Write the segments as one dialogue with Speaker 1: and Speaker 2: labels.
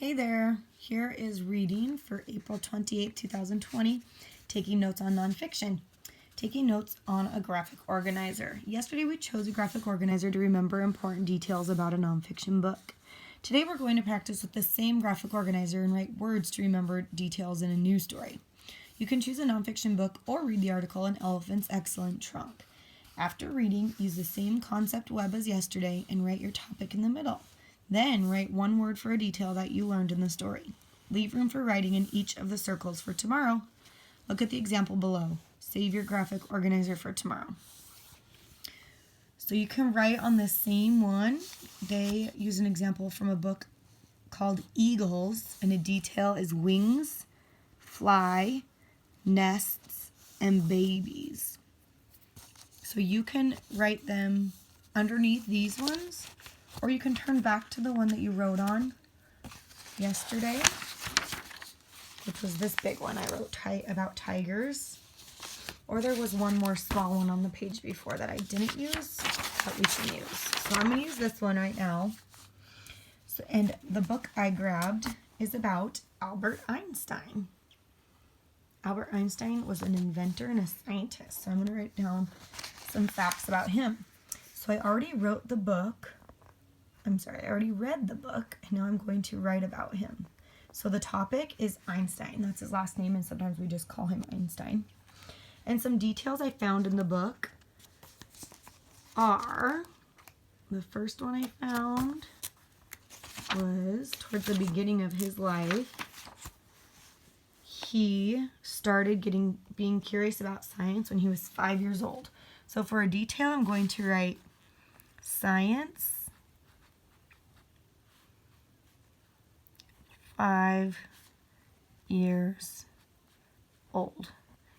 Speaker 1: Hey there, here is reading for April 28, 2020, taking notes on nonfiction. Taking notes on a graphic organizer. Yesterday we chose a graphic organizer to remember important details about a nonfiction book. Today we're going to practice with the same graphic organizer and write words to remember details in a news story. You can choose a nonfiction book or read the article An Elephant's Excellent Trunk. After reading, use the same concept web as yesterday and write your topic in the middle. Then write one word for a detail that you learned in the story. Leave room for writing in each of the circles for tomorrow. Look at the example below. Save your graphic organizer for tomorrow. So you can write on the same one. They use an example from a book called Eagles, and a detail is wings, fly, nests, and babies. So you can write them underneath these ones, or you can turn back to the one that you wrote on yesterday, which was this big one I wrote about tigers. Or there was one more small one on the page before that I didn't use, but we can use. So I'm going to use this one right now. And the book I grabbed is about Albert Einstein. Albert Einstein was an inventor and a scientist. So I'm going to write down some facts about him. So I already read the book, and now I'm going to write about him. So the topic is Einstein. That's his last name, and sometimes we just call him Einstein. And some details I found in the book are, the first one I found was towards the beginning of his life. He started being curious about science when he was 5 years old. So for a detail, I'm going to write science, 5 years old.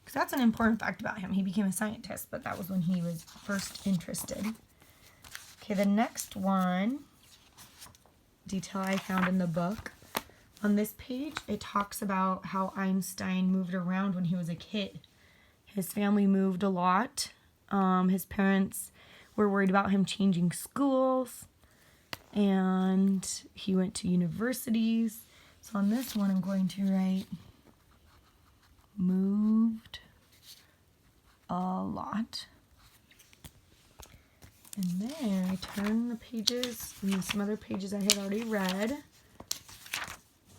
Speaker 1: Because that's an important fact about him. He became a scientist, but that was when he was first interested. Okay, the next one, detail I found in the book. On this page, it talks about how Einstein moved around when he was a kid. His family moved a lot. His parents were worried about him changing schools, and he went to universities. So on this one, I'm going to write moved a lot. And then I turn the pages, and some other pages I had already read.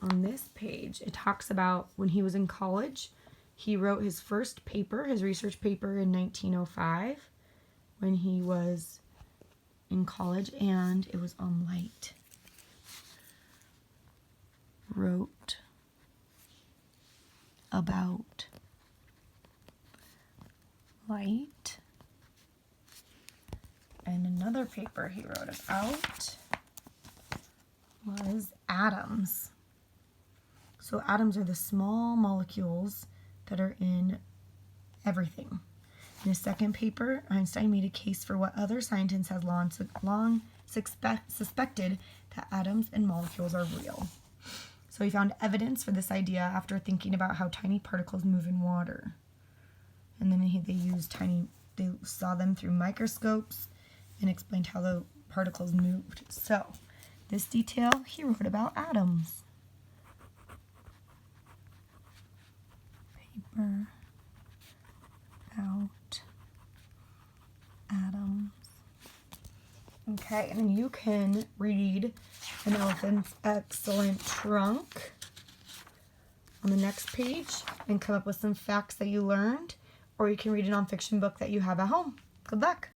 Speaker 1: On this page, it talks about when he was in college. He wrote his first paper, his research paper, in 1905 when he was in college, and it was on light. Wrote about light. And another paper he wrote about was atoms. So atoms are the small molecules that are in everything. In his second paper, Einstein made a case for what other scientists had long suspected, that atoms and molecules are real. So he found evidence for this idea after thinking about how tiny particles move in water. And then they saw them through microscopes and explained how the particles moved. So this detail, he wrote about atoms. Paper about atoms. Okay, and then you can read An Elephant's Excellent Trunk on the next page and come up with some facts that you learned, or you can read a nonfiction book that you have at home. Good luck.